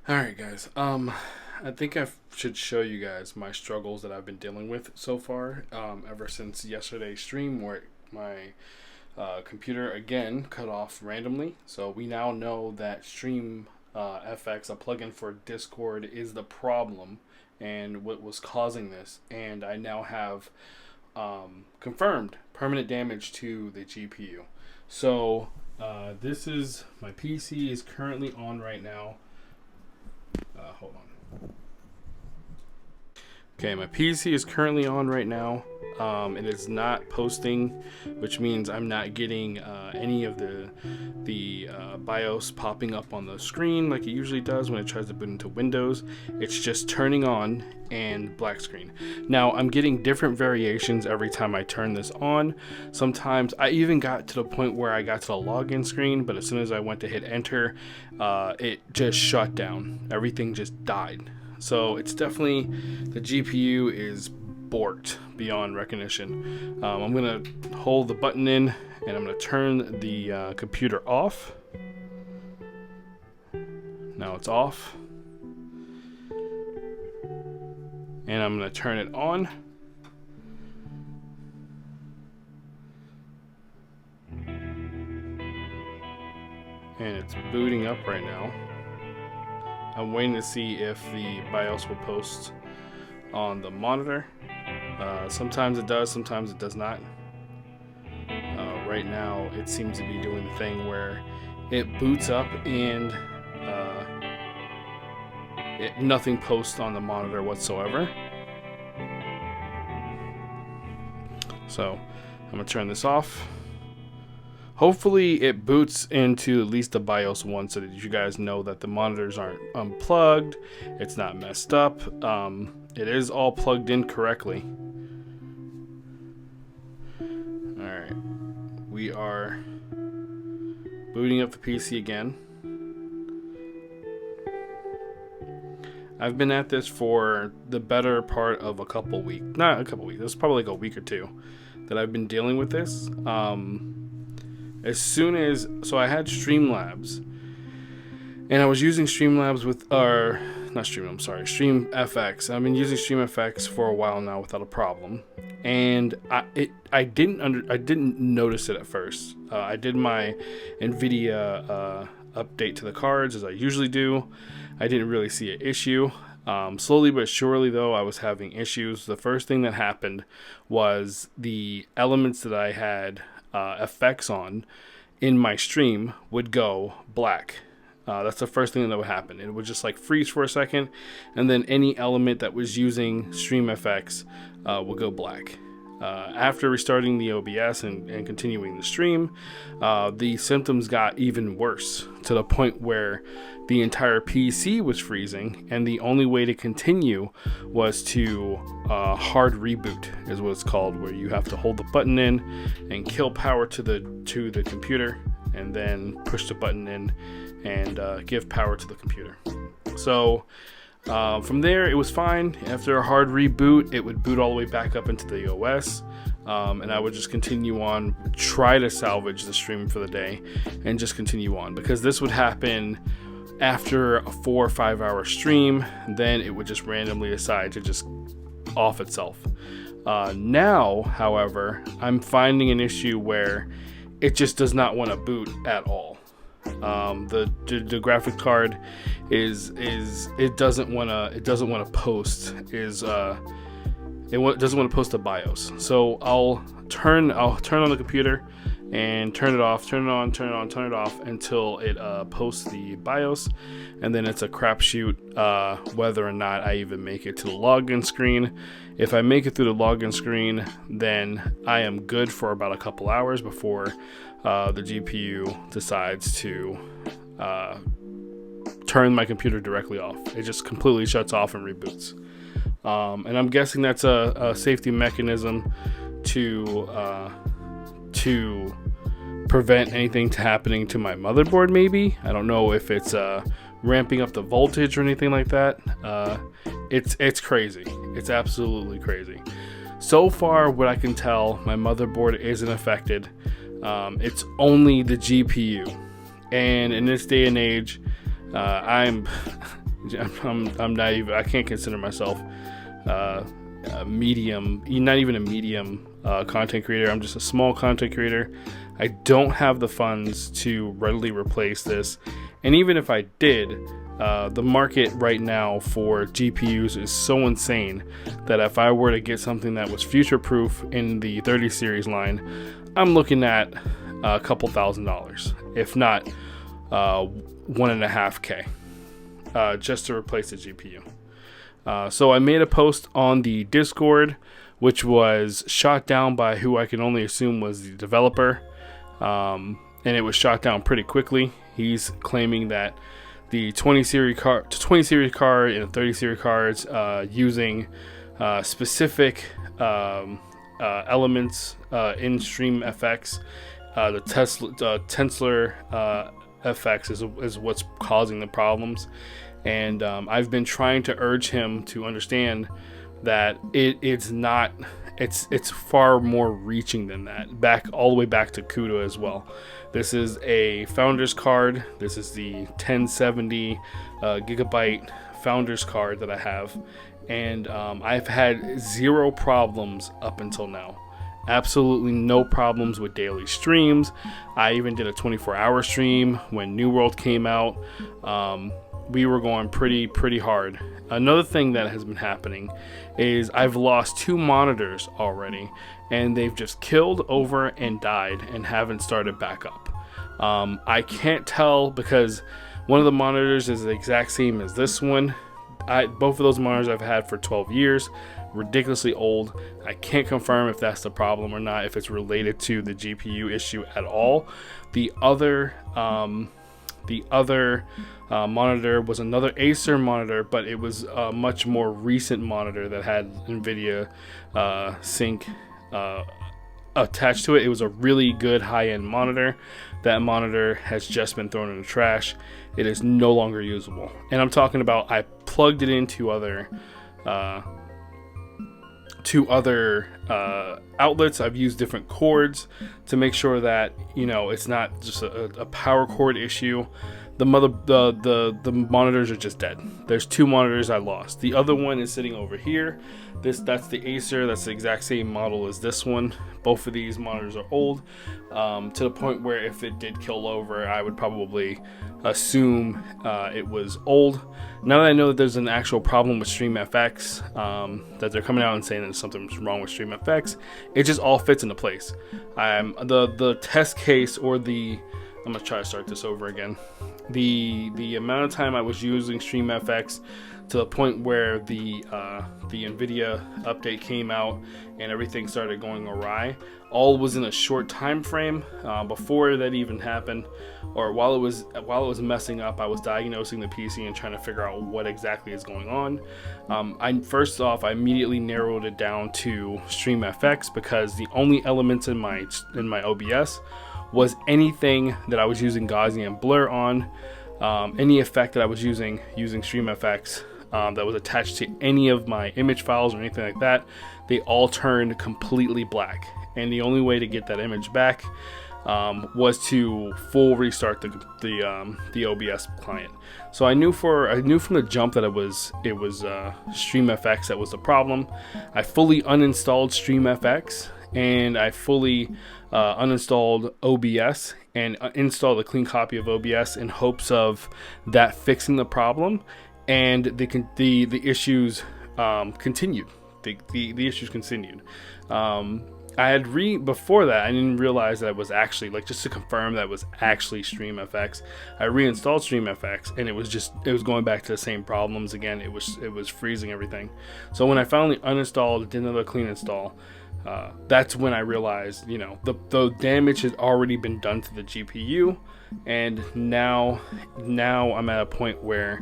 All right, guys. I think I should show you guys my struggles that I've been dealing with so far. Ever since yesterday's stream, where my computer again cut off randomly. So we now know that StreamFX, a plugin for Discord, is the problem and what was causing this. And I now have confirmed permanent damage to the GPU. So this is my PC is currently on right now. Hold on. Okay, my PC is currently on right now. It is not posting, which means I'm not getting any of the BIOS popping up on the screen like it usually does when it tries to boot into Windows. It's just turning on and black screen. Now I'm getting different variations every time I turn this on. Sometimes I even got to the point where I got to the login screen, but as soon as I went to hit enter, it just shut down. Everything just died. So it's definitely, the GPU is borked beyond recognition. I'm gonna hold the button in and I'm gonna turn the computer off. Now it's off. And I'm gonna turn it on. And it's booting up right now. I'm waiting to see if the BIOS will post on the monitor. Sometimes it does, sometimes it does not. Right now, it seems to be doing the thing where it boots up and nothing posts on the monitor whatsoever. So I'm gonna turn this off. Hopefully it boots into at least the BIOS one so that you guys know that the monitors aren't unplugged, it's not messed up, it is all plugged in correctly. Alright, we are booting up the PC again. I've been at this for the better part of a couple weeks, not a couple weeks, it's probably like a week or two that I've been dealing with this. As soon as, so I had Streamlabs, and I was using Streamlabs with, StreamFX. I've been using StreamFX for a while now without a problem, and I didn't notice it at first. I did my NVIDIA update to the cards as I usually do. I didn't really see an issue. Slowly but surely, though, I was having issues. The first thing that happened was the elements that I had effects on in my stream would go black. That's the first thing that would happen. It would just like freeze for a second, and then any element that was using StreamFX would go black. After restarting the OBS and continuing the stream, the symptoms got even worse to the point where the entire PC was freezing, and the only way to continue was to hard reboot, is what it's called, where you have to hold the button in and kill power to the computer, and then push the button in and give power to the computer. So from there, it was fine. After a hard reboot, it would boot all the way back up into the OS, and I would just continue on, try to salvage the stream for the day, and just continue on, because this would happen after a 4 or 5 hour stream. Then it would just randomly decide to just off itself. Now, however, I'm finding an issue where it just does not want to boot at all. The graphics card it doesn't want to post doesn't want to post a BIOS. So I'll turn on the computer and turn it off, turn it on, turn it on, turn it off until it posts the BIOS, and then it's a crapshoot whether or not I even make it to the login screen. If I make it through the login screen, then I am good for about a couple hours before the GPU decides to turn my computer directly off. It just completely shuts off and reboots. And I'm guessing that's a safety mechanism to prevent anything happening to my motherboard, maybe. I don't know if it's ramping up the voltage or anything like that. It's crazy. It's absolutely crazy. So far, what I can tell, my motherboard isn't affected. It's only the GPU. And in this day and age, I'm not even, I can't consider myself a medium, not even a medium content creator. I'm just a small content creator. I don't have the funds to readily replace this, and even if I did, the market right now for GPUs is so insane that if I were to get something that was future proof in the 30 series line, I'm looking at a couple $1,000s, if not $1.5K, just to replace the GPU. So I made a post on the Discord, which was shot down by who I can only assume was the developer, and it was shot down pretty quickly. He's claiming that the 20 series card and the 30 series cards using specific elements in StreamFX, the Tensor FX is what's causing the problems. And I've been trying to urge him to understand that it's far more reaching than that. All the way back to CUDA as well. This is a Founders card. This is the 1070 gigabyte Founders card that I have, and I've had zero problems up until now. Absolutely no problems with daily streams. I even did a 24-hour stream when New World came out. We were going pretty hard. Another thing that has been happening is I've lost 2 monitors already, and they've just killed over and died and haven't started back up. I can't tell because one of the monitors is the exact same as this one. Both of those monitors I've had for 12 years, ridiculously old. I can't confirm if that's the problem or not, if it's related to the GPU issue at all. The other monitor was another Acer monitor, but it was a much more recent monitor that had NVIDIA Sync attached to it. It was a really good high-end monitor. That monitor has just been thrown in the trash. It is no longer usable. And I'm talking about, I plugged it into other outlets. I've used different cords to make sure that, you know, it's not just a power cord issue. The monitors are just dead. There's 2 monitors I lost. The other one is sitting over here. That's the Acer. That's the exact same model as this one. Both of these monitors are old, to the point where if it did kill over, I would probably assume it was old. Now that I know that there's an actual problem with StreamFX, that they're coming out and saying that something's wrong with StreamFX, it just all fits into place. The test case, or I'm gonna try to start this over again. The amount of time I was using StreamFX to the point where the NVIDIA update came out and everything started going awry, all was in a short time frame. Before that even happened, or while it was messing up, I was diagnosing the PC and trying to figure out what exactly is going on. First off, I immediately narrowed it down to StreamFX because the only elements in my OBS was anything that I was using Gaussian blur on, any effect that I was using StreamFX that was attached to any of my image files or anything like that, they all turned completely black. And the only way to get that image back was to full restart the OBS client. So I knew from the jump that it was StreamFX that was the problem. I fully uninstalled StreamFX, and I fully uninstalled OBS and installed a clean copy of OBS in hopes of that fixing the problem, and the issues continued. The issues continued. I had before that, I didn't realize that it was actually, like, just to confirm that it was actually StreamFX, I reinstalled StreamFX, and it was going back to the same problems again. It was freezing everything. So when I finally uninstalled, did another clean install, that's when I realized, you know, the damage had already been done to the GPU, and now I'm at a point where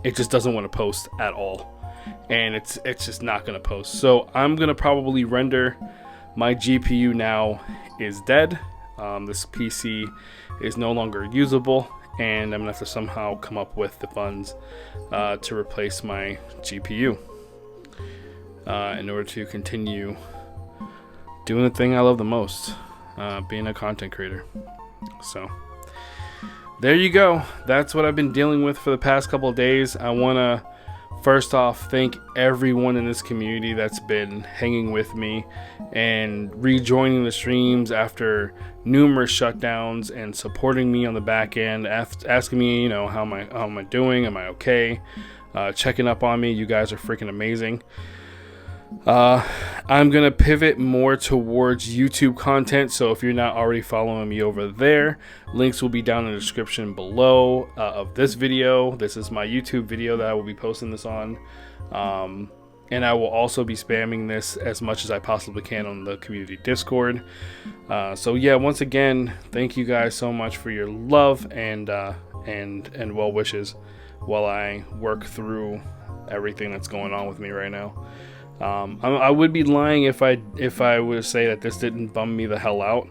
it just doesn't want to post at all, and it's just not going to post. So I'm going to probably render my GPU now is dead. This PC is no longer usable, and I'm going to have to somehow come up with the funds to replace my GPU in order to continue doing the thing I love the most, being a content creator. So there you go. That's what I've been dealing with for the past couple of days. I want to first off thank everyone in this community that's been hanging with me and rejoining the streams after numerous shutdowns and supporting me on the back end, asking me, you know, how am I doing? Am I okay? Checking up on me. You guys are freaking amazing. I'm gonna pivot more towards YouTube content, so if you're not already following me over there, links will be down in the description below of this video. This is my YouTube video that I will be posting this on, and I will also be spamming this as much as I possibly can on the community Discord. So yeah, once again, thank you guys so much for your love and well wishes while I work through everything that's going on with me right now. I would be lying if I would say that this didn't bum me the hell out.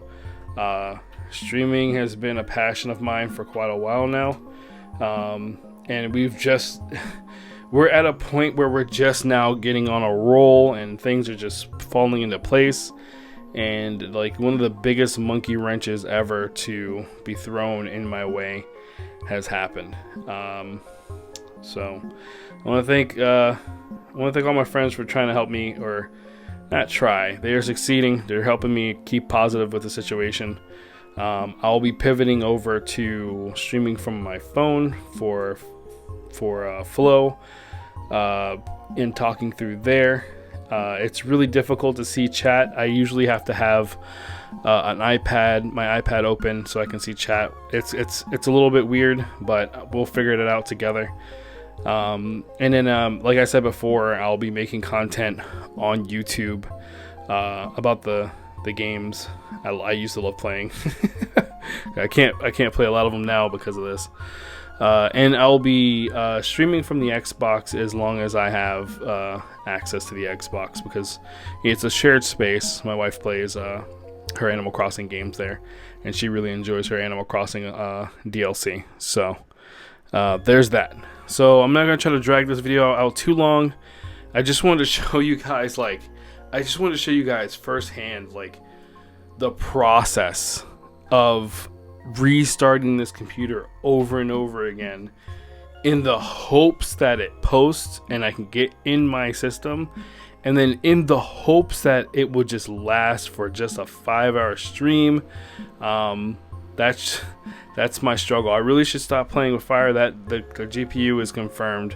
Streaming has been a passion of mine for quite a while now, and we're at a point where we're just now getting on a roll and things are just falling into place, and like one of the biggest monkey wrenches ever to be thrown in my way has happened. So I want to thank all my friends for trying to help me, or not try. They are succeeding. They're helping me keep positive with the situation. I'll be pivoting over to streaming from my phone for flow, and talking through there. It's really difficult to see chat. I usually have to have my iPad open so I can see chat. It's a little bit weird, but we'll figure it out together. And then, like I said before, I'll be making content on YouTube about the games I used to love playing. I can't play a lot of them now because of this. And I'll be streaming from the Xbox as long as I have access to the Xbox, because it's a shared space. My wife plays her Animal Crossing games there, and she really enjoys her Animal Crossing DLC. So there's that. So I'm not going to try to drag this video out too long. I just wanted to show you guys, firsthand, like, the process of restarting this computer over and over again in the hopes that it posts and I can get in my system, and then in the hopes that it would just last for just a 5-hour stream. That's my struggle. I really should stop playing with fire. That the GPU is confirmed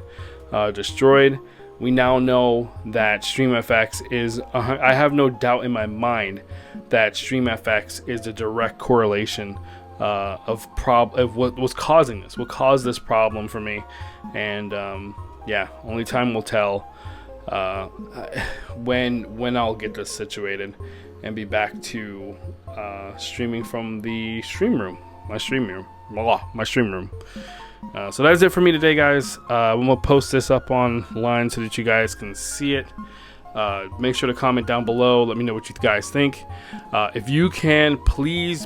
destroyed. We now know that StreamFX is, I have no doubt in my mind that StreamFX is a direct correlation of what was causing this, what caused this problem for me. And yeah, only time will tell when I'll get this situated and be back to streaming from the stream room, my stream room. So that's it for me today, guys. I'm gonna post this up online so that you guys can see it. Make sure to comment down below. Let me know what you guys think. If you can, please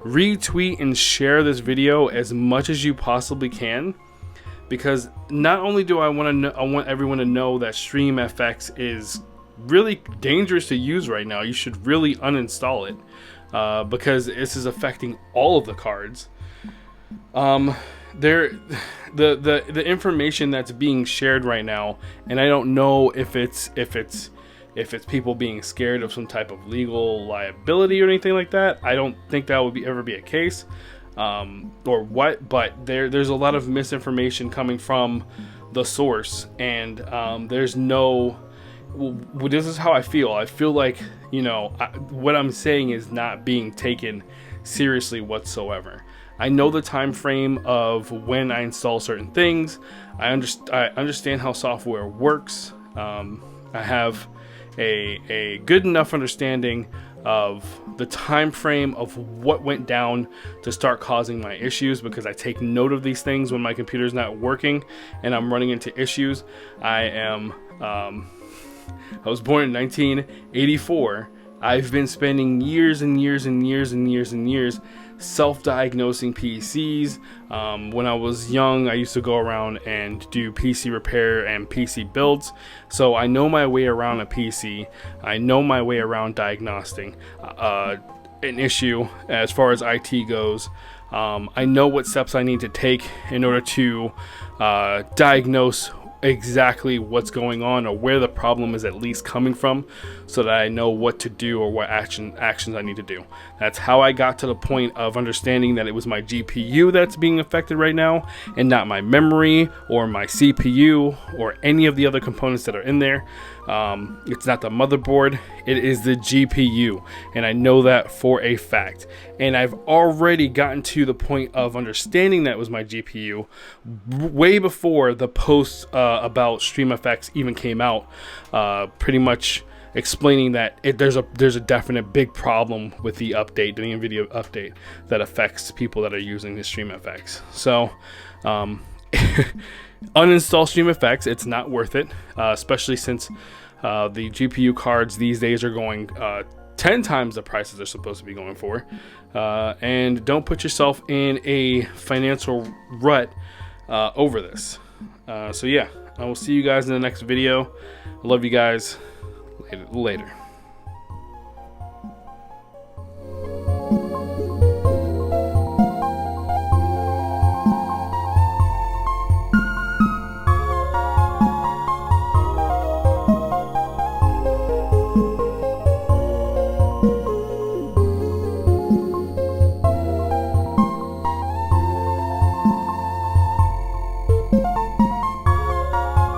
retweet and share this video as much as you possibly can, because not only do I want everyone to know that StreamFX is really dangerous to use right now. You should really uninstall it because this is affecting all of the cards. The information that's being shared right now, and I don't know if it's people being scared of some type of legal liability or anything like that. I don't think that would ever be a case, or what. But there's a lot of misinformation coming from the source, and there's no. Well, this is how I feel. I feel like, you know, what I'm saying is not being taken seriously whatsoever. I know the time frame of when I install certain things. I understand how software works. I have a good enough understanding of the time frame of what went down to start causing my issues, because I take note of these things when my computer's not working and I'm running into issues. I was born in 1984. I've been spending years and years self-diagnosing PCs. When I was young, I used to go around and do PC repair and PC builds. So I know my way around a PC. I know my way around diagnosing. an issue as far as IT goes. I know what steps I need to take in order to diagnose exactly what's going on, or where the problem is at least coming from, so that I know what to do or what actions I need to do. That's how I got to the point of understanding that it was my GPU that's being affected right now, and not my memory or my CPU or any of the other components that are in there. It's not the motherboard, it is the GPU, and I know that for a fact. And I've already gotten to the point of understanding that it was my GPU way before the post about StreamFX even came out, pretty much explaining that there's a definite big problem with the update, the NVIDIA update, that affects people that are using the StreamFX. So uninstall StreamFX. It's not worth it, especially since the GPU cards these days are going 10 times the prices they're supposed to be going for. And don't put yourself in a financial rut over this. So yeah, I will see you guys in the next video. I love you guys. Later.